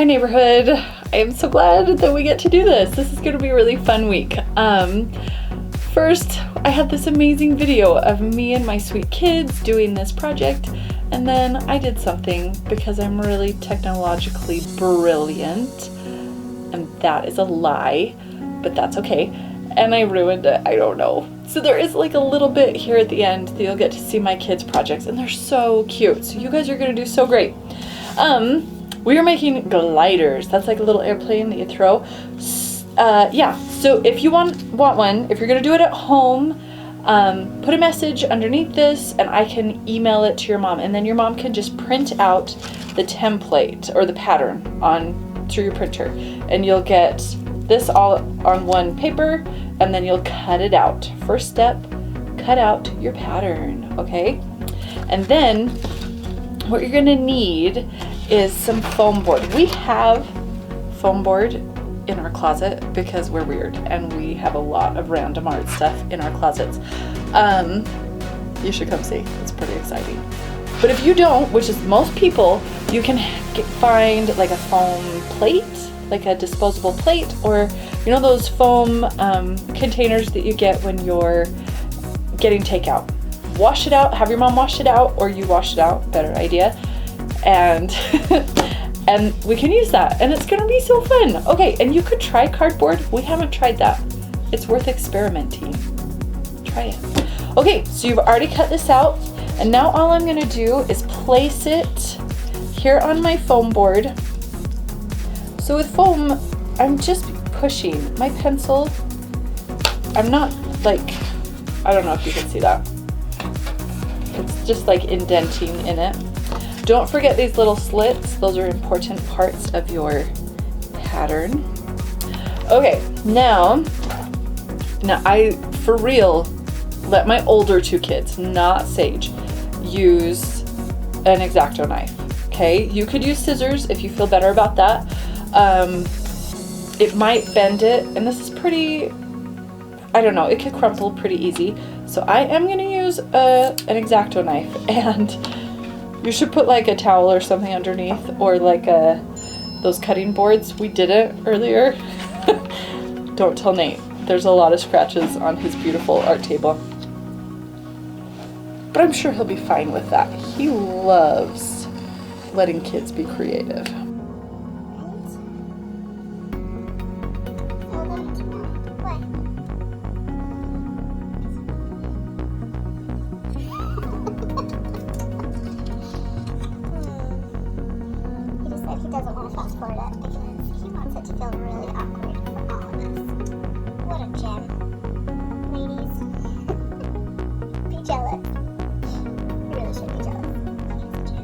Hi neighborhood. I am so glad that we get to do this. This is going to be a really fun week. First, I had this amazing video of me and my sweet kids doing this project, and then I did something because I'm really technologically brilliant, and that is a lie, but that's okay. And I ruined it. I don't know. So there is like a little bit here at the end that you'll get to see my kids' projects, and they're so cute. So you guys are going to do so great. We are making gliders. That's like a little airplane that you throw. Yeah, so if you want one, if you're gonna do it at home, put a message underneath this and I can email it to your mom, and then your mom can just print out the template or the pattern through your printer, and you'll get this all on one paper, and then you'll cut it out. First step, cut out your pattern, okay? And then what you're gonna need is some foam board. We have foam board in our closet because we're weird and we have a lot of random art stuff in our closets. You should come see, it's pretty exciting. But if you don't, which is most people, you can find like a foam plate, like a disposable plate, or you know those foam containers that you get when you're getting takeout. Wash it out, have your mom wash it out, or you wash it out, better idea. And and we can use that, and it's gonna be so fun. Okay, and you could try cardboard. We haven't tried that. It's worth experimenting. Try it. Okay, so you've already cut this out, and now all I'm gonna do is place it here on my foam board. So with foam, I'm just pushing my pencil. I'm not like, I don't know if you can see that. It's just like indenting in it. Don't forget these little slits. Those are important parts of your pattern. Okay, now I, for real, let my older two kids, not Sage, use an X-Acto knife, okay? You could use scissors if you feel better about that. It might bend it, and this is pretty, I don't know, it could crumple pretty easy. So I am gonna use an X-Acto knife, and you should put like a towel or something underneath, or like those cutting boards. We did it earlier. Don't tell Nate. There's a lot of scratches on his beautiful art table. But I'm sure he'll be fine with that. He loves letting kids be creative. He doesn't want to fast forward it because he wants it to feel really awkward for all of us. What a gem. Ladies, be jealous. You really should be jealous. He's a gem.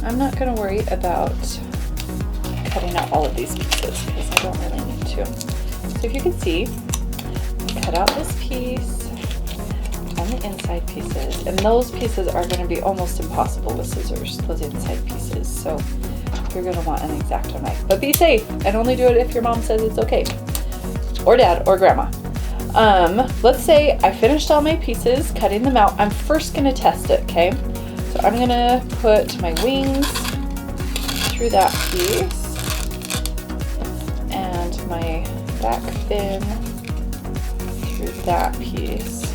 I'm not going to worry about cutting out all of these pieces because I don't really need to. So if you can see, cut out this piece and the inside pieces, and those pieces are going to be almost impossible with scissors, those inside pieces, so you're going to want an X-Acto knife. But be safe and only do it if your mom says it's okay, or dad, or grandma. Let's say I finished all my pieces, cutting them out. I'm first going to test it, okay? So I'm going to put my wings through that piece and my back fin through that piece.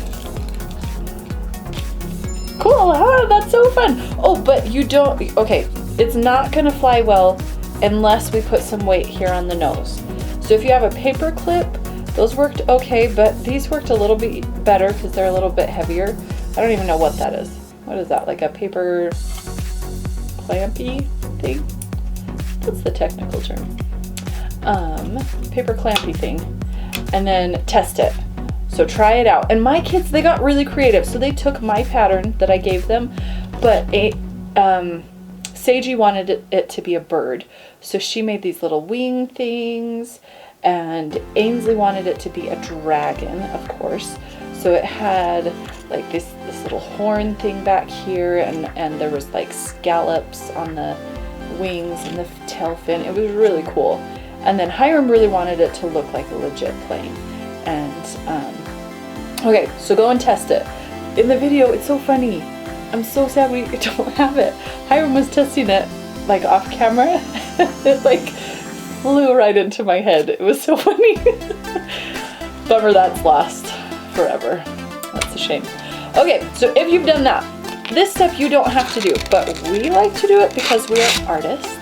Cool, that's so fun. Oh, but you don't, okay, it's not gonna fly well unless we put some weight here on the nose. So if you have a paper clip, those worked okay, but these worked a little bit better because they're a little bit heavier. I don't even know what that is. What is that, like a paper clampy thing? What's the technical term? Paper clampy thing. And then test it. So try it out. And my kids, they got really creative. So they took my pattern that I gave them, but Sagey wanted it to be a bird. So she made these little wing things, and Ainsley wanted it to be a dragon, of course. So it had like this little horn thing back here, and there was like scallops on the wings and the tail fin. It was really cool. And then Hiram really wanted it to look like a legit plane. And Okay, so go and test it. In the video, it's so funny. I'm so sad we don't have it. Hiram was testing it, like off camera. It like flew right into my head. It was so funny. Bummer that's lost forever. That's a shame. Okay, so if you've done that, this step you don't have to do, but we like to do it because we are artists,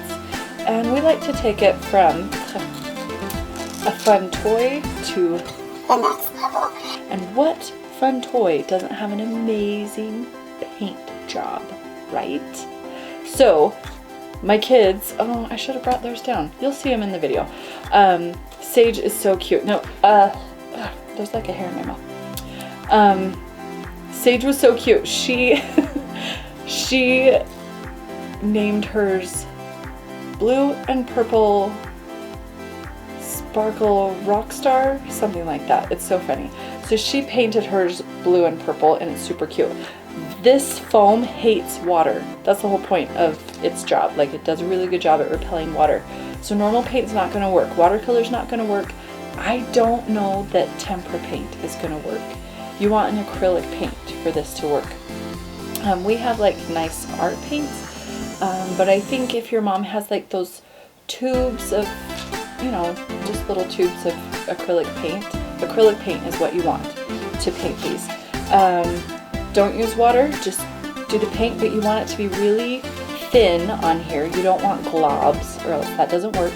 and we like to take it from a fun toy to The next level. and what fun toy doesn't have an amazing paint job, right? So my kids, oh, I should have brought theirs down. You'll see them in the video. Sage is so cute. No, there's like a hair in my mouth. Sage was so cute. She named hers Blue and Purple Sparkle Rockstar, something like that. It's so funny. So she painted hers blue and purple, and it's super cute. This foam hates water. That's the whole point of its job. Like, it does a really good job at repelling water. So normal paint's not going to work. Watercolor's not going to work. I don't know that tempera paint is going to work. You want an acrylic paint for this to work. We have like nice art paints, but I think if your mom has like those tubes of, you know, just little tubes of acrylic paint is what you want to paint these. Don't use water, just do the paint, but you want it to be really thin on here. You don't want globs, or else that doesn't work.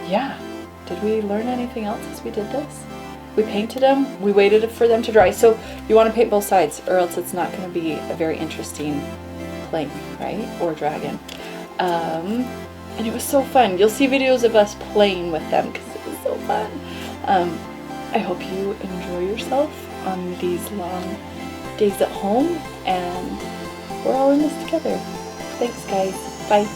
Yeah, did we learn anything else as we did this? We painted them, we waited for them to dry. So you want to paint both sides, or else it's not going to be a very interesting plane, right? Or dragon. And it was so fun. You'll see videos of us playing with them because it was so fun. I hope you enjoy yourself on these long days at home, and we're all in this together. Thanks, guys. Bye.